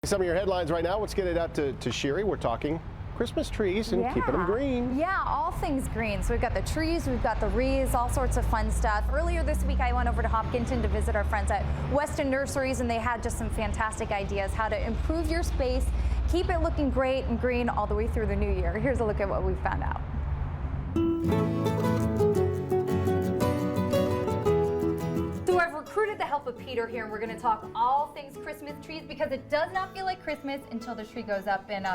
Some of your headlines right now. Let's get it out to Sherry. We're talking Christmas trees and keeping them green. Yeah, all things green. So we've got the trees, we've got the wreaths, all sorts of fun stuff. Earlier this week, I went over to Hopkinton to visit our friends at Weston Nurseries, and they had just some fantastic ideas how to improve your space, keep it looking great and green all the way through the new year. Here's a look at what we found out. So I've recruited the help of Peter here, and we're going to talk all things Christmas trees because it does not feel like Christmas until the tree goes up. And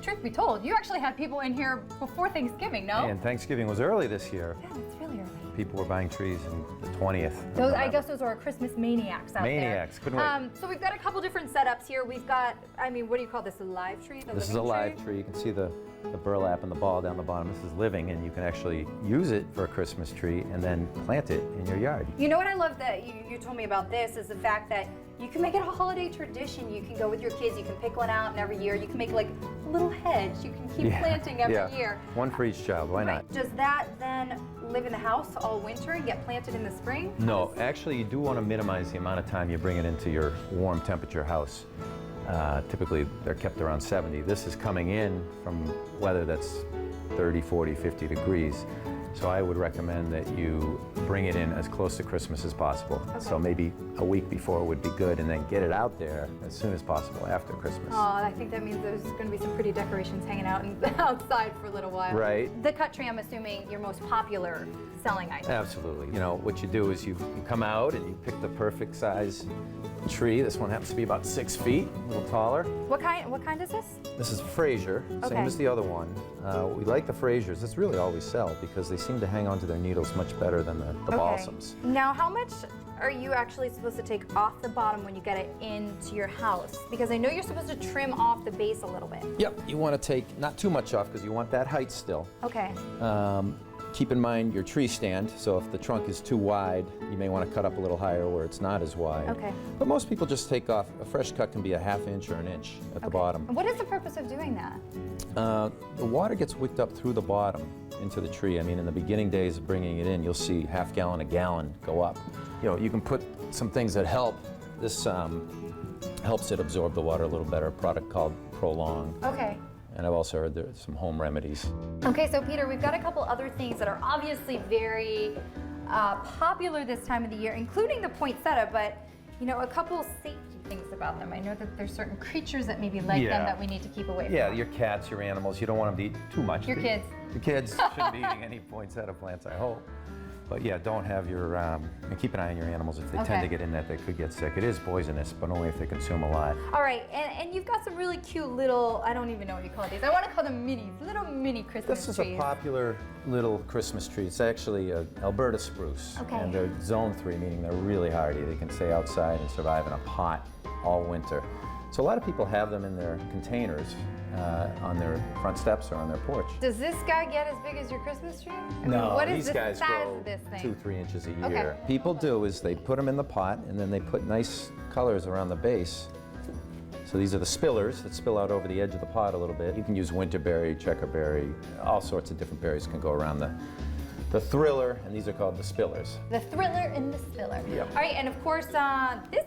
truth be told, you actually had people in here before Thanksgiving, no? And Thanksgiving was early this year. Yeah, it's really early. People were buying trees on the 20th. I guess those are Christmas maniacs out there. Maniacs, couldn't wait. So we've got a couple different setups here. We've got, I mean, what do you call this, a live tree? This is a live tree. You can see the burlap and the ball down the bottom. This is living, and you can actually use it for a Christmas tree and then plant it in your yard. You know what I love that you told me about this is the fact that you can make it a holiday tradition. You can go with your kids, you can pick one out, and every year you can make like a little hedge. You can keep planting every year. One for each child, why not? Does that then live in the house all winter and get planted in the spring? No, actually you do want to minimize the amount of time you bring it into your warm temperature house. Typically they're kept around 70. This is coming in from weather that's 30, 40, 50 degrees. So I would recommend that you bring it in as close to Christmas as possible. Okay. So maybe a week before would be good, and then get it out there as soon as possible after Christmas. Oh, I think that means there's going to be some pretty decorations hanging out outside for a little while. Right. The cut tree, I'm assuming, your most popular selling item. Absolutely. You know, what you do is you come out and you pick the perfect size tree. This one happens to be about 6 feet, a little taller. What kind is this? This is Fraser, same as the other one. We like the Frasers. That's really all we sell because they seem to hang on to their needles much better than the balsams. Now, how much are you actually supposed to take off the bottom when you get it into your house? Because I know you're supposed to trim off the base a little bit. Yep, you want to take not too much off because you want that height still. Okay. Keep in mind your tree stand, so if the trunk is too wide, you may want to cut up a little higher where it's not as wide. Okay. But most people just take off, a fresh cut can be a ½ inch or an inch at the bottom. And what is the purpose of doing that? The water gets wicked up through the bottom into the tree. I mean, in the beginning days of bringing it in, you'll see ½ gallon, a gallon go up. You know, you can put some things that help. This helps it absorb the water a little better, a product called Prolong. Okay. And I've also heard there's some home remedies. Okay, so Peter, we've got a couple other things that are obviously very popular this time of the year, including the poinsettia, but you know, a couple safety things about them. I know that there's certain creatures that maybe like them that we need to keep away from. Yeah, your cats, your animals, you don't want them to eat too much. Your kids. The kids shouldn't be eating any poinsettia plants, I hope. But yeah, don't have your, and keep an eye on your animals. If they tend to get in that, they could get sick. It is poisonous, but only if they consume a lot. All right, and you've got some really cute little, I don't even know what you call these. I want to call them minis, little mini Christmas trees. This is a popular little Christmas tree. It's actually an Alberta spruce. Okay. And they're zone 3, meaning they're really hardy. They can stay outside and survive in a pot all winter. So a lot of people have them in their containers on their front steps or on their porch. Does this guy get as big as your Christmas tree? I No, mean, what is these the guys size grow of this thing? 2-3 inches a year. Okay. People do is they put them in the pot and then they put nice colors around the base. So these are the spillers that spill out over the edge of the pot a little bit. You can use winterberry, checkerberry, all sorts of different berries can go around the thriller, and these are called the spillers. The thriller and the spiller. Yep. All right, and of course, this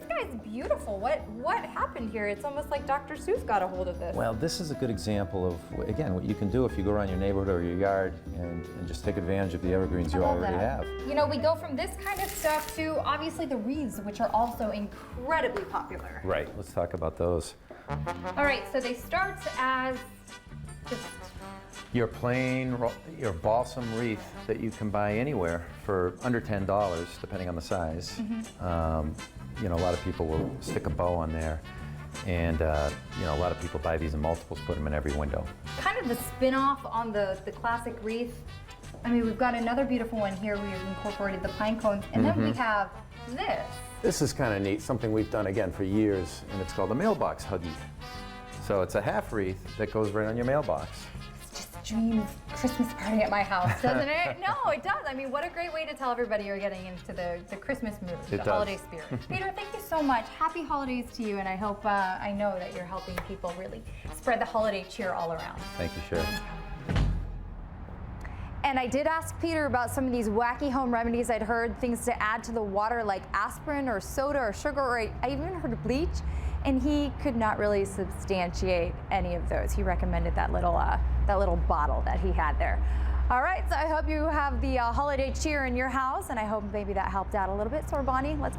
guy's beautiful. What happened here? It's almost like Dr. Seuss got a hold of this. Well, this is a good example of, again, what you can do if you go around your neighborhood or your yard and just take advantage of the evergreens you already have. You know, we go from this kind of stuff to obviously the wreaths, which are also incredibly popular. Right, let's talk about those. All right, so they start as just Your plain, your balsam wreath that you can buy anywhere for under $10, depending on the size. You know, a lot of people will stick a bow on there. And, you know, a lot of people buy these in multiples, put them in every window. kind of the spin-off on the classic wreath. I mean, we've got another beautiful one here. We've incorporated the pine cones. And then we have this. This is kind of neat, something we've done, again, for years, and it's called a mailbox huggie. So it's a half wreath that goes right on your mailbox. Dream Christmas party at my house, doesn't it? No, it does. I mean, what a great way to tell everybody you're getting into the Christmas mood, the holiday spirit. Peter, thank you so much. Happy holidays to you, and I hope, I know that you're helping people really spread the holiday cheer all around. Thank you, Sherry. And I did ask Peter about some of these wacky home remedies. I'd heard things to add to the water like aspirin or soda or sugar, or I even heard of bleach. and he could not really substantiate any of those. He recommended that little bottle that he had there. All right, so I hope you have the holiday cheer in your house, and I hope maybe that helped out a little bit. So Bonnie, let's go.